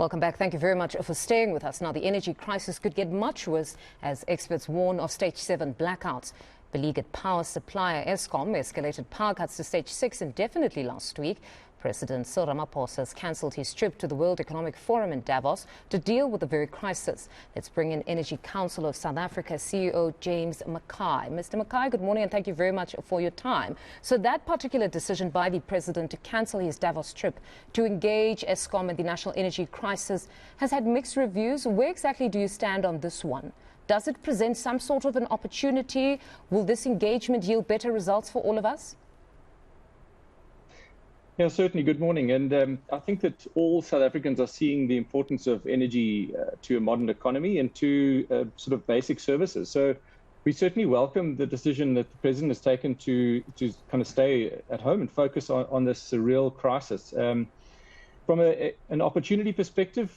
Welcome back. Thank you very much for staying with us. Now, the energy crisis could get much worse as experts warn of stage 7 blackouts. Beleaguered power supplier Eskom escalated power cuts to stage 6 indefinitely last week. President Cyril Ramaphosa has cancelled his trip to the World Economic Forum in Davos to deal with the very crisis. Let's bring in Energy Council of South Africa CEO James Mackay. Mr. Mackay, good morning and thank you very much for your time. So that particular decision by the president to cancel his Davos trip to engage Eskom in the national energy crisis has had mixed reviews. Where exactly do you stand on this one? Does it present some sort of an opportunity? Will this engagement yield better results for all of us? Yeah, certainly. Good morning. And I think that all South Africans are seeing the importance of energy to a modern economy and to sort of basic services. So we certainly welcome the decision that the president has taken to kind of stay at home and focus on this real crisis. From an opportunity perspective,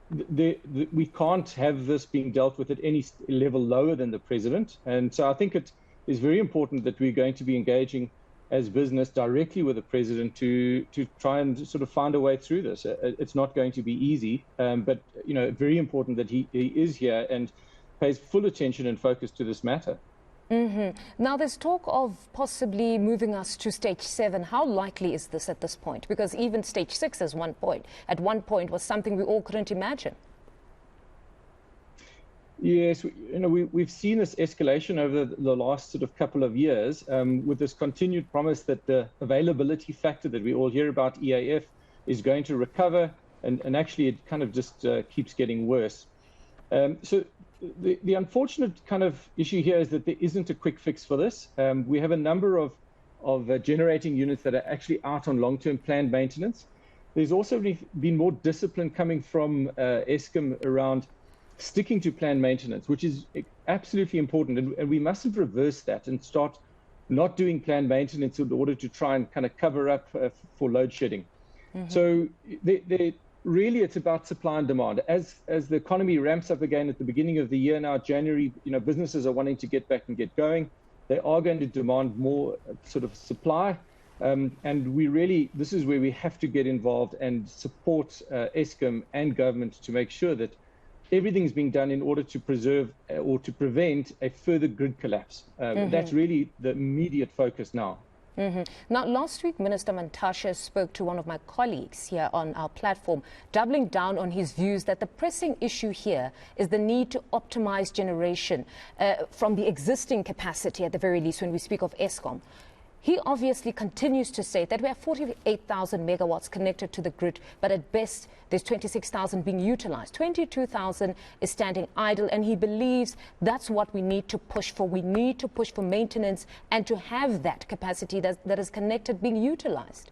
we can't have this being dealt with at any level lower than the president. And so I think it is very important that we're going to be engaging as business directly with the president to try and sort of find a way through this. It's not going to be easy, but very important that he is here and pays full attention and focus to this matter. Now, there's talk of possibly moving us to stage 7. How likely is this at this point? Because even stage 6 at one point was something we all couldn't imagine. Yes, we've seen this escalation over the last sort of couple of years with this continued promise that the availability factor that we all hear about, EAF, is going to recover, and actually it kind of just keeps getting worse. So the unfortunate kind of issue here is that there isn't a quick fix for this. We have a number of generating units that are actually out on long-term planned maintenance. There's also been more discipline coming from Eskom around sticking to planned maintenance, which is absolutely important. And we mustn't reverse that and start not doing planned maintenance in order to try and kind of cover up for load shedding. So really, it's about supply and demand. As the economy ramps up again at the beginning of the year now, January, businesses are wanting to get back and get going. They are going to demand more sort of supply. And this is where we have to get involved and support Eskom and government to make sure that everything's being done in order to preserve or to prevent a further grid collapse. That's really the immediate focus now. Now, last week, Minister Mantashe spoke to one of my colleagues here on our platform, doubling down on his views that the pressing issue here is the need to optimize generation from the existing capacity, at the very least, when we speak of Eskom. He obviously continues to say that we have 48,000 megawatts connected to the grid, but at best there's 26,000 being utilized. 22,000 is standing idle, and he believes that's what we need to push for. We need to push for maintenance and to have that capacity that is connected being utilized.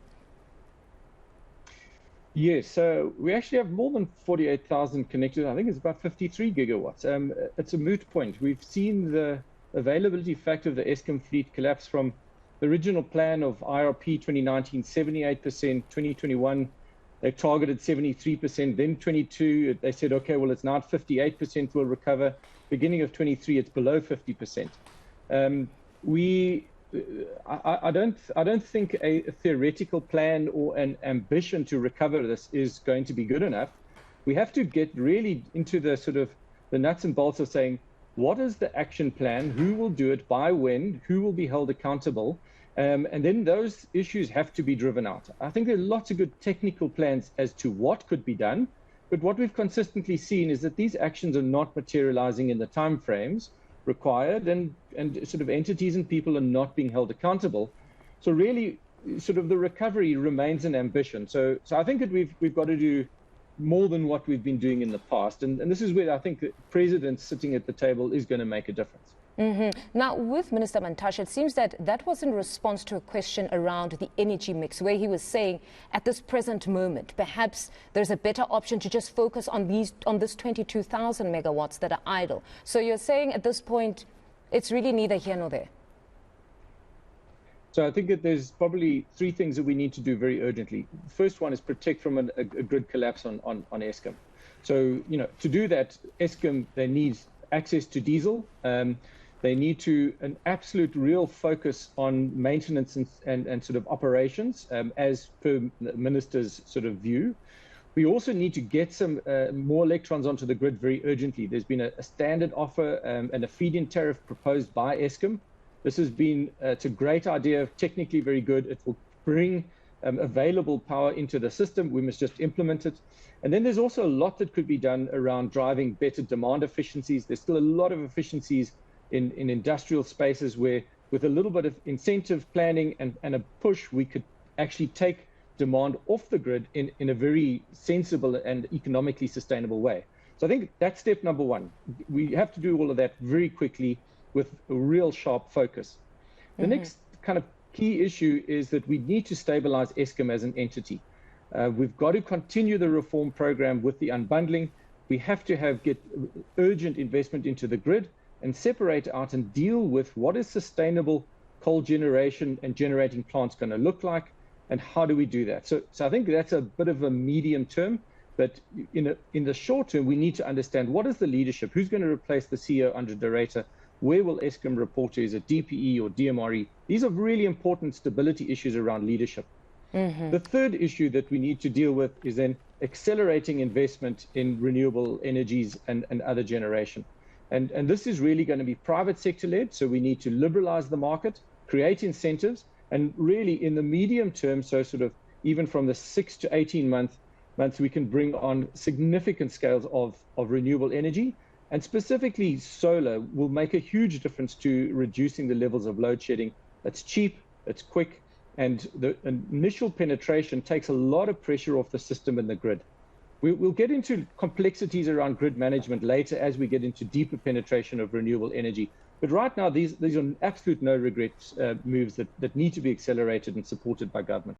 Yes, so we actually have more than 48,000 connected. I think it's about 53 gigawatts. It's a moot point. We've seen the availability factor of the Eskom fleet collapse from the original plan of IRP 2019, 78%, 2021, they targeted 73%, then 22, they said, okay, well, it's now at 58% will recover. Beginning of 23, it's below 50%. I don't think a theoretical plan or an ambition to recover this is going to be good enough. We have to get really into the sort of the nuts and bolts of saying, what is the action plan? Who will do it? By when? Who will be held accountable? And then those issues have to be driven out. I think there are lots of good technical plans as to what could be done. But what we've consistently seen is that these actions are not materializing in the timeframes required, and sort of entities and people are not being held accountable. So really, sort of the recovery remains an ambition. So I think that we've got to do more than what we've been doing in the past. And this is where I think the president sitting at the table is going to make a difference. Now, with Minister Mantashe, it seems that was in response to a question around the energy mix, where he was saying at this present moment, perhaps there's a better option to just focus on this 22,000 megawatts that are idle. So you're saying at this point, it's really neither here nor there. So I think that there's probably three things that we need to do very urgently. The first one is protect from a grid collapse on Eskom. So, to do that, Eskom, they need access to diesel. They need an absolute real focus on maintenance and sort of operations, as per the minister's sort of view. We also need to get some more electrons onto the grid very urgently. There's been a standard offer and a feed-in tariff proposed by Eskom. This has been, it's a great idea, technically very good. It will bring available power into the system. We must just implement it. And then there's also a lot that could be done around driving better demand efficiencies. There's still a lot of efficiencies in industrial spaces where with a little bit of incentive planning and a push, we could actually take demand off the grid in a very sensible and economically sustainable way. So I think that's step number one. We have to do all of that very quickly with a real sharp focus. The next kind of key issue is that we need to stabilize Eskom as an entity. We've got to continue the reform program with the unbundling. We have to get urgent investment into the grid and separate out and deal with what is sustainable coal generation and generating plants going to look like, and how do we do that? So I think that's a bit of a medium term, but in the short term, we need to understand what is the leadership, who's going to replace the CEO under Doreta, where will Eskom report to, is it DPE or DMRE? These are really important stability issues around leadership. The third issue that we need to deal with is then accelerating investment in renewable energies and other generation. And this is really going to be private sector led, so we need to liberalize the market, create incentives, and really in the medium term, so sort of even from the 6 to 18 months, we can bring on significant scales of renewable energy. And specifically solar will make a huge difference to reducing the levels of load shedding. It's cheap, it's quick, and the initial penetration takes a lot of pressure off the system and the grid. We'll get into complexities around grid management later as we get into deeper penetration of renewable energy. But right now, these are absolute no regrets moves that need to be accelerated and supported by government.